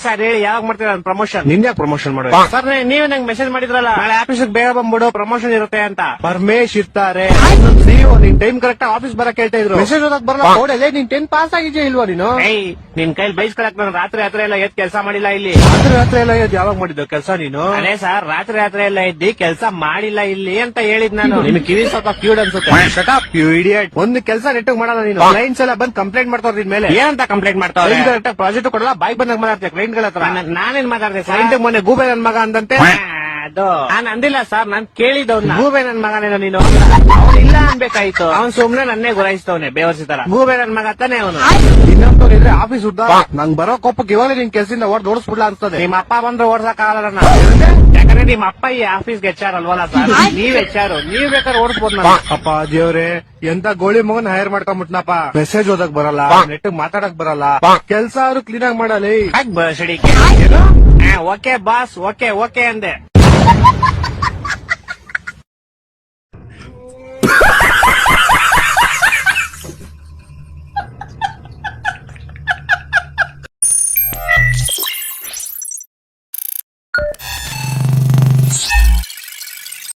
Sir ಹೇಳಿ ಯಾವಾಗ ಮಾಡ್ತೀರಾ ಪ್ರಮೋಷನ್? ನಿನ್ಯಾಕ್ ಪ್ರಮೋಷನ್ ಮಾಡೋ ಸರ್? ನೀವೇ ನಂಗೆ ಮೆಸೇಜ್ ಮಾಡಿದ್ರಲ್ಲ ನಾಳೆ ಆಫೀಸ್ ಬೇಗ ಬಂದ್ಬಿಡು ಪ್ರಮೋಷನ್ ಇರುತ್ತೆ ಅಂತ. ಪರಮೇಶ್ ಇರ್ತಾರೆ ಸಿಇಒ, ನೀನ್ ಟೈಮ್ ಕರೆಕ್ಟ್ ಆಫೀಸ್ ಬರಕ್ ಹೇಳ್ತಾ ಇದ್ರು. ಮೆಸೇಜ್ ಓದಕ್ ಬರಲ್ಲ. ನೀನ್ 10 ಪಾಸ್ ಆಗಿದ್ಯಾ ಇಲ್ವಾ ನೀನು? ನಿನ್ ಕೈಲಿ ಬೈಸ್ಕೊಳಕ್ ನಾನು ರಾತ್ರಿ ಎಲ್ಲ ಎದ್ ಕೆಲಸ ಮಾಡಿಲ್ಲ ಇಲ್ಲಿ. ರಾತ್ರಿ ಎಲ್ಲ ಎದ್ ಯಾವಾಗ ಮಾಡಿದ್ದು ಕೆಲಸ ನೀನು? ಅದೇ ಸರ್ ರಾತ್ರಿ ಎಲ್ಲ ಎದ್ದಿ ಕೆಲಸ ಮಾಡಿಲ್ಲ ಇಲ್ಲಿ ಅಂತ ಹೇಳಿದ್ ನಾನು. ನಿನ್ ಕಿವಿ ಸ್ವಲ್ಪ ಕ್ಯೂಡ್ ಅನ್ಸುತ್ತೆ. Shut up you idiot. ಒಂದು ಕೆಲಸ ನೆಟ್ಟಗ್ ಮಾಡಲ್ಲ ನೀನು. ಕ್ಲೈಂಟ್ಸ್ ಎಲ್ಲ ಬಂದ್ ಕಂಪ್ಲೇಂಟ್ ಮಾಡ್ತಾವ್ರ ನಿನ್ ಮೇಲೆ. ಏನಂತ ಕಂಪ್ಲೇಂಟ್ ಮಾಡ್ತಾವ್ರೆ? ಕರೆಕ್ಟ್ ಪ್ರಾಜೆಕ್ಟ್ ಕೊಡಲ್ಲ, ಬಾಯ್ ಬಂದಾಗ ಮಾತಾಡ್ತೀಯ ಕ್ಲೈಂಟ್ ಗಳ ಹತ್ರ. ನಾನೇನ್ ಮಾತಾಡ್ದೆ? ಕ್ಲೈಂಟ್ ಮೊನ್ನೆ ಗೂಬೆ ನನ್ ಮಗ ಅಂದಂತೆ. ಅದು ನಾನ್ ಅಂದಿಲ್ಲ ಸರ್, ನಾನ್ ಕೇಳಿದವ್ನ. ಗೂಬೆ ನನ್ ಮಗನೇನೋ ನೀನು? ಅವ್ನು ಇಲ್ಲ ಅನ್ಬೇಕಾಯ್ತು. ಅವ್ನ್ ಸುಮ್ನೆ ನನ್ನೇ ಗುರಾಯಿಸ್ತವನೆ ಬೇವರ್ಸಿ ತರ. ಗೂಬೆ ನನ್ ಮಗ ತಾನೆ ಅವನು. ಇನ್ನೊಂದ್ರೆ ಆಫೀಸ್ ಉದ್ದ ನಂಗ್ ಬರೋ ಕೋಪಕ್ಕೆ ಇವಾಗ ನಿನ್ ಕೆಲ್ಸದಿಂದ ಓಡಿಸ್ಬಿಡ್ಲಾ ಅನ್ಸ್ತದೆ. ನಿಮ್ಮ ಅಪ್ಪ ಬಂದ್ರೆ ಓಡ್ಸಕ್ ಆಗಲ್ಲ. ಯಾಕಂದ್ರೆ ನಿಮ್ಮ ಅಪ್ಪ ಈ ಆಫೀಸ್ಗೆ ಹೆಚ್ಚಾರ ಅಲ್ವಲ್ಲ ಸರ್, ನೀವ್ ಹೆಚ್ಚಾರು. ನೀವ್ ಬೇಕಾದ್ರೆ ಓಡಿಸ್ಬೋದು ನಾನು. ಅಪ್ಪ ದೇವ್ರೆ, ಎಂತ ಗೋಳಿ ಮಗನ್ ಹೈರ್ ಮಾಡ್ಕೊಂಡ್ಬಿಟ್ನಪ್ಪ. ಮೆಸೇಜ್ ಓದಕ್ ಬರಲ್ಲ, ನೆಟ್ ಮಾತಾಡಕ್ ಬರಲ್ಲ, ಕೆಲ್ಸ ಅವ್ರು ಕ್ಲೀನ್ ಆಗಿ ಮಾಡಲಿ. ಓಕೆ ಬಾಸ್, ಓಕೆ ಅಂದೆ.